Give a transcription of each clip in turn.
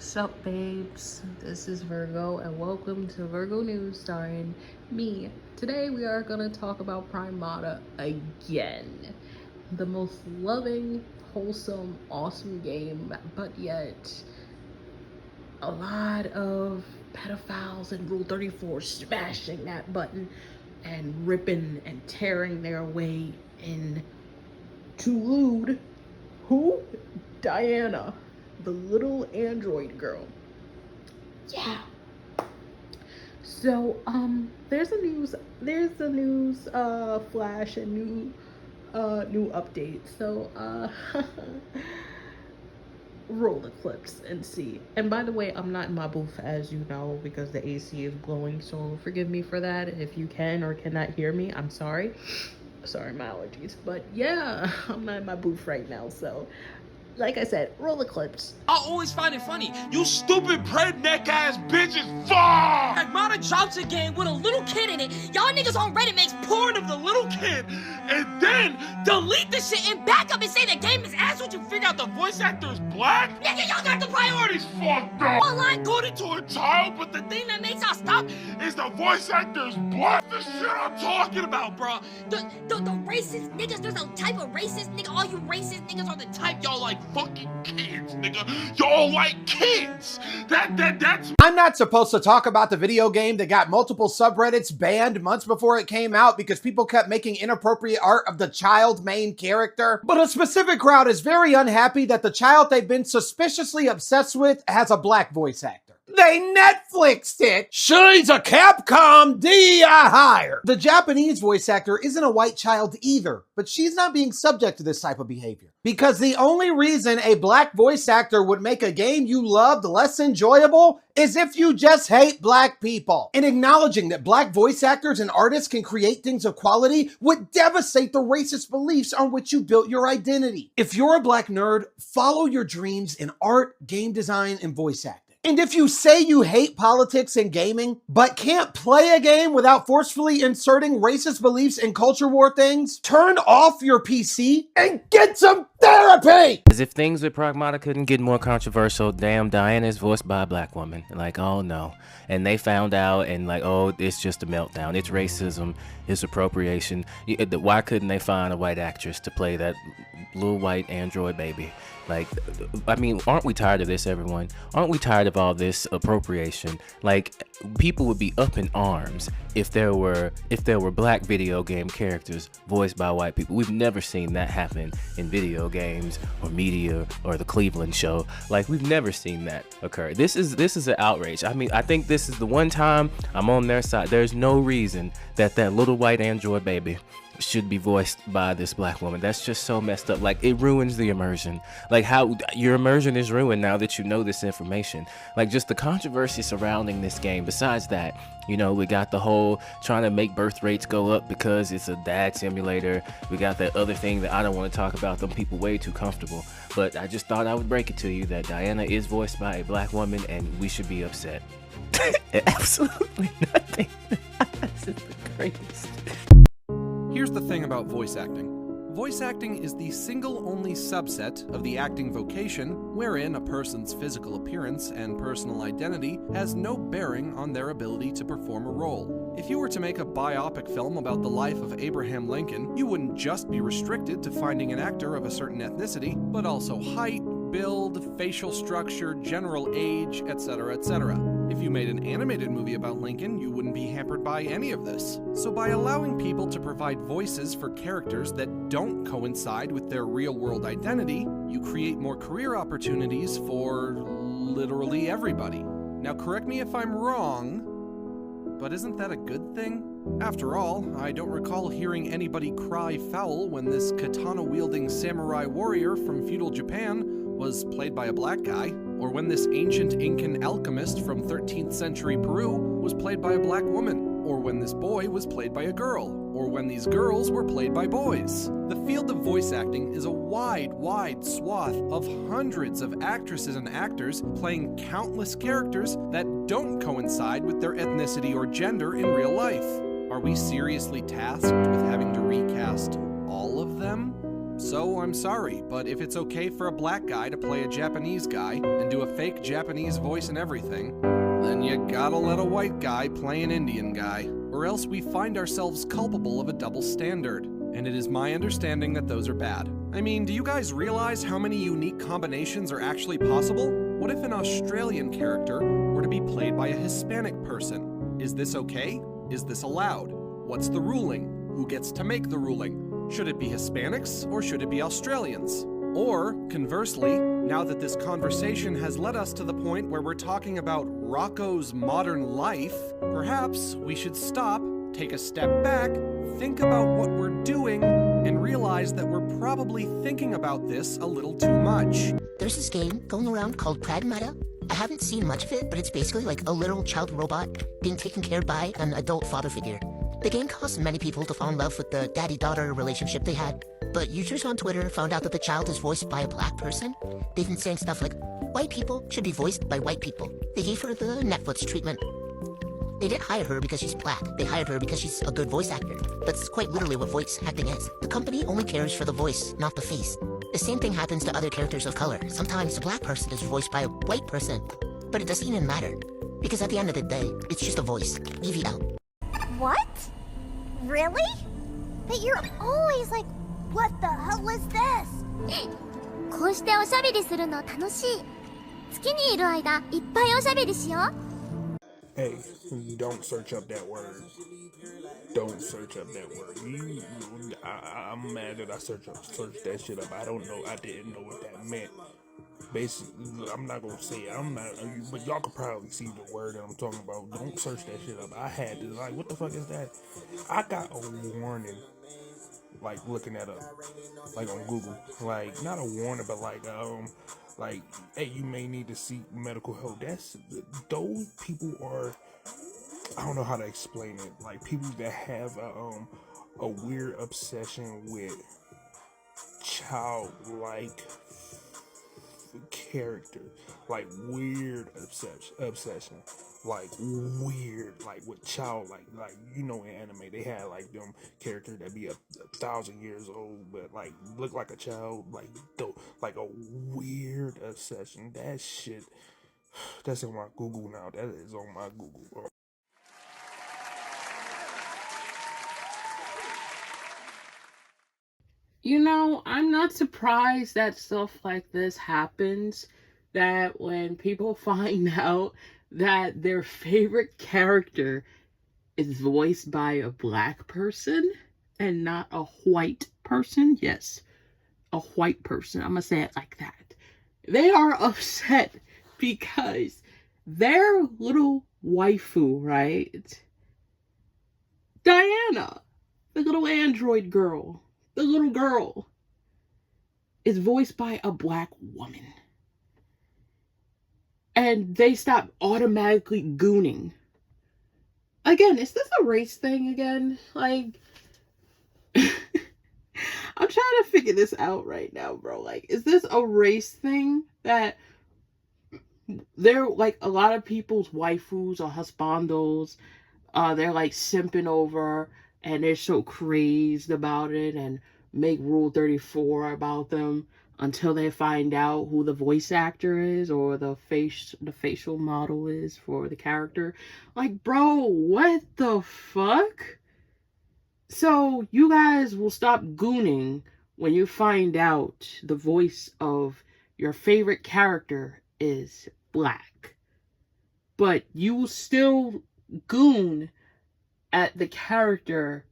Sup babes, this is Virgo and welcome to Virgo News starring me. Today we are going to talk about Prime Mata again. The most loving, wholesome, awesome game, but yet a lot of pedophiles and Rule 34 smashing that button and ripping and tearing their way in to lewd. Who? Diana, the little android girl. Yeah. So there's a news flash and new update. So roll the clips and see. And by the way, I'm not in my booth, as you know, because the AC is blowing, so forgive me for that. If you can or cannot hear me, I'm sorry. Sorry, my allergies. But yeah, I'm not in my booth right now, so like I said, roll the clips. I always find it funny. You stupid redneck ass bitches. Fuck! Like Mata drops a game with a little kid in it. Y'all niggas on Reddit makes porn of the little kid. And then Delete the shit and back up and say the game is ass. What you figure out the voice actor is black? Nigga, y'all got the priorities fucked up. online. According to a child, but the Thing that makes y'all stop is the voice actor's black. The shit I'm talking about, bro. the racist niggas. There's a type of racist nigga. All you racist niggas are the type Y'all like fucking kids, nigga. Y'all like kids. That's. I'm not supposed to talk about the video game that got multiple subreddits banned months before it came out because people kept making inappropriate art of the child main character. But a specific crowd is very unhappy that the child they've been suspiciously obsessed with has a black voice actor. They Netflixed it. She's a Capcom DI hire. The Japanese voice actor isn't a white child either, but she's not being subject to this type of behavior. Because the only reason a black voice actor would make a game you loved less enjoyable is if you just hate black people. And acknowledging that black voice actors and artists can create things of quality would devastate the racist beliefs on which you built your identity. If you're a black nerd, follow your dreams in art, game design, and voice acting. And if you say you hate politics and gaming, but can't play a game without forcefully inserting racist beliefs and culture war things, turn off your PC and get some therapy! As if things with Pragmata couldn't get more controversial, damn, Diana is voiced by a black woman. Like, oh no. And they found out and like, oh, it's just a meltdown. It's racism. It's appropriation. Why couldn't they find a white actress to play that little white android baby? Like, I mean, aren't we tired of this, everyone? Aren't we tired of all this appropriation? Like, people would be up in arms if there were black video game characters voiced by white people. We've never seen that happen in video games or media or the Cleveland show. Like, we've never seen that occur. This is an outrage. I mean, I think this is the one time I'm on their side. There's no reason that little white android baby should be voiced by this black woman. That's just so messed up. Like, it ruins the immersion. Like, how your immersion is ruined now that you know this information. Like, just the controversy surrounding this game. Besides that, you know, we got the whole trying to make birth rates go up because it's a dad simulator. We got that other thing that I don't want to talk about. Them people way too comfortable. But I just thought I would break it to you that Diana is voiced by a black woman and we should be upset. Absolutely nothing. This is the greatest. Here's the thing about voice acting. Voice acting is the single only subset of the acting vocation wherein a person's physical appearance and personal identity has no bearing on their ability to perform a role. If you were to make a biopic film about the life of Abraham Lincoln, you wouldn't just be restricted to finding an actor of a certain ethnicity, but also height, build, facial structure, general age, etc., etc. If you made an animated movie about Lincoln, you wouldn't be hampered by any of this. So by allowing people to provide voices for characters that don't coincide with their real-world identity, you create more career opportunities for literally everybody. Now correct me if I'm wrong, but isn't that a good thing? After all, I don't recall hearing anybody cry foul when this katana-wielding samurai warrior from feudal Japan was played by a black guy, or when this ancient Incan alchemist from 13th century Peru was played by a black woman, or when this boy was played by a girl, or when these girls were played by boys. The field of voice acting is a wide swath of hundreds of actresses and actors playing countless characters that don't coincide with their ethnicity or gender in real life. Are we seriously tasked with having to recast all of them? So I'm sorry, but if it's okay for a black guy to play a Japanese guy and do a fake Japanese voice and everything, then you gotta let a white guy play an Indian guy, or else we find ourselves culpable of a double standard. And it is my understanding that those are bad. I mean, do you guys realize how many unique combinations are actually possible? What if an Australian character were to be played by a Hispanic person? Is this okay? Is this allowed? What's the ruling? Who gets to make the ruling? Should it be Hispanics or should it be Australians? Or, conversely, now that this conversation has led us to the point where we're talking about Rocco's modern life, perhaps we should stop, take a step back, think about what we're doing, and realize that we're probably thinking about this a little too much. There's this game going around called Pragmata. I haven't seen much of it, but it's basically like a little child robot being taken care of by an adult father figure. The game caused many people to fall in love with the daddy-daughter relationship they had, but users on Twitter found out that the child is voiced by a black person. They've been saying stuff like, white people should be voiced by white people. They gave her the Netflix treatment. They didn't hire her because she's black. They hired her because she's a good voice actor. That's quite literally what voice acting is. The company only cares for the voice, not the face. The same thing happens to other characters of color. Sometimes a black person is voiced by a white person, but it doesn't even matter. Because at the end of the day, it's just a voice. Leave it out. What? Really? But you're always like, what the hell is this? こうしておしゃべりするの楽しい。月にいる間、いっぱいおしゃべりしよう。 Hey, don't search up that word. Don't search up that word. I'm mad that I searched that shit up. I didn't know what that meant. Basically, I'm not gonna say it. But y'all could probably see the word that I'm talking about. Don't search that shit up. I had to, like, what the fuck is that? I got a warning, like, looking that up, like, on Google. Like, not a warning, but like, hey, you may need to seek medical help. Those people are, I don't know how to explain it. Like, people that have a weird obsession with childlike character, like weird obsession, like weird, like with childlike, like, you know, in anime they had like them characters that be a 1,000 years old but like look like a child, like a weird obsession. That shit, that's on my Google now. That is on my Google. You know, I'm not surprised that stuff like this happens, that when people find out that their favorite character is voiced by a black person and not a white person. Yes, a white person. I'm gonna say it like that. They are upset because their little waifu, right? Diana, the little android girl, the little girl, is voiced by a black woman. And they stop automatically gooning. Again, is this a race thing again? Like, I'm trying to figure this out right now, bro. Like, is this a race thing that they're like a lot of people's waifus or husbandos, they're like simping over and they're so crazed about it and make Rule 34 about them until they find out who the voice actor is or the facial model is for the character. Like, bro, what the fuck? So you guys will stop gooning when you find out the voice of your favorite character is black, but you will still goon at the character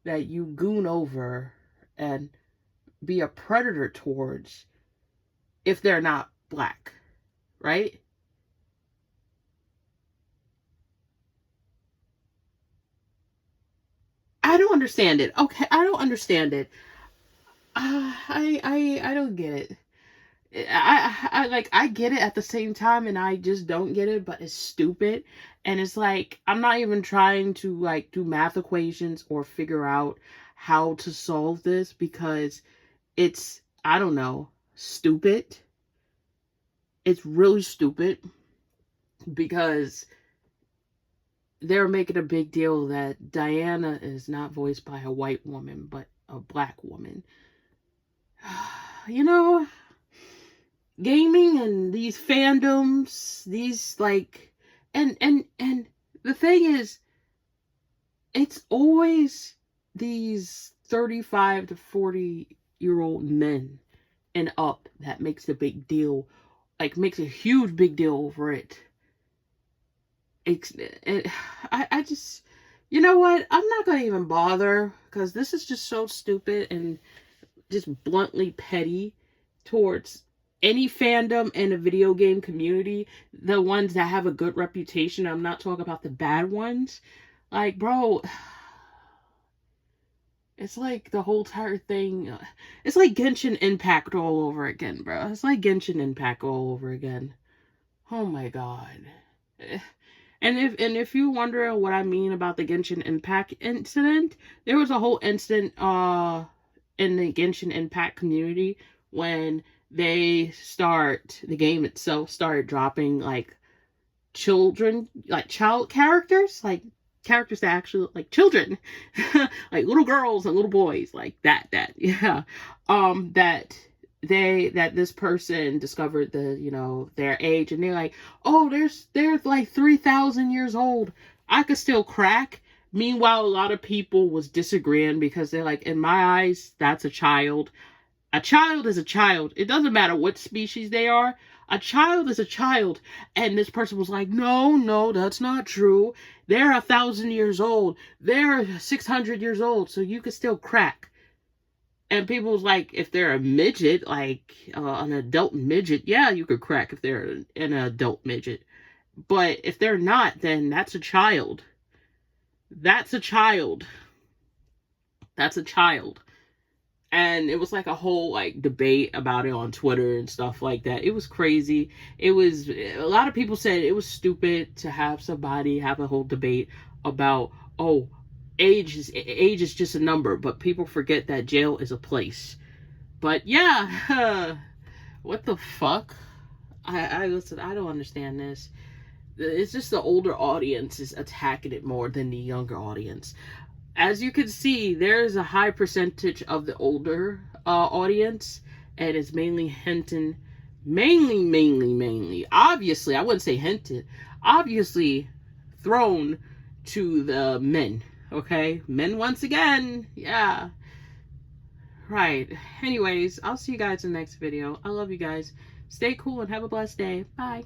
that you goon over and be a predator towards if they're not black, right? I don't understand it. Okay, I don't understand it. I don't get it. I get it at the same time, and I just don't get it, but it's stupid. And it's like, I'm not even trying to like do math equations or figure out how to solve this because it's, I don't know, stupid. It's really stupid because they're making a big deal that Diana is not voiced by a white woman, but a black woman. you know, gaming and these fandoms, these like, and the thing is, it's always these 35 to 40-year-old men and up that makes a big deal, like makes a huge big deal over it. I just, you know what? I'm not gonna even bother because this is just so stupid and just bluntly petty towards any fandom in a video game community. The ones that have a good reputation. I'm not talking about the bad ones. Like, bro, it's like the whole entire thing. It's like Genshin Impact all over again, bro. It's like Genshin Impact all over again. Oh my god. And if you're wondering what I mean about the Genshin Impact incident, there was a whole incident in the Genshin Impact community when the game itself started dropping like child characters, like characters that actually like children, like little girls and little boys, like that yeah, that this person discovered their age, and they're like, oh, they're like 3,000 years old. I could still crack. Meanwhile, a lot of people was disagreeing because they're like, in my eyes, that's a child. A child is a child. It doesn't matter what species they are. A child is a child. And this person was like, no, that's not true. They're 1,000 years old. They're 600 years old. So you could still crack. And people was like, if they're a midget, like an adult midget, yeah, you could crack if they're an adult midget. But if they're not, then that's a child. That's a child. That's a child. And it was like a whole like debate about it on Twitter and stuff like that. It was crazy. A lot of people said it was stupid to have somebody have a whole debate about, oh, age is just a number, but people forget that jail is a place. But yeah, what the fuck? I listen, I don't understand this. It's just the older audience is attacking it more than the younger audience. As you can see, there's a high percentage of the older audience, and it's mainly hinting, mainly, obviously, I wouldn't say hinted, obviously thrown to the men, okay? Men once again, yeah. Right. Anyways, I'll see you guys in the next video. I love you guys. Stay cool and have a blessed day. Bye.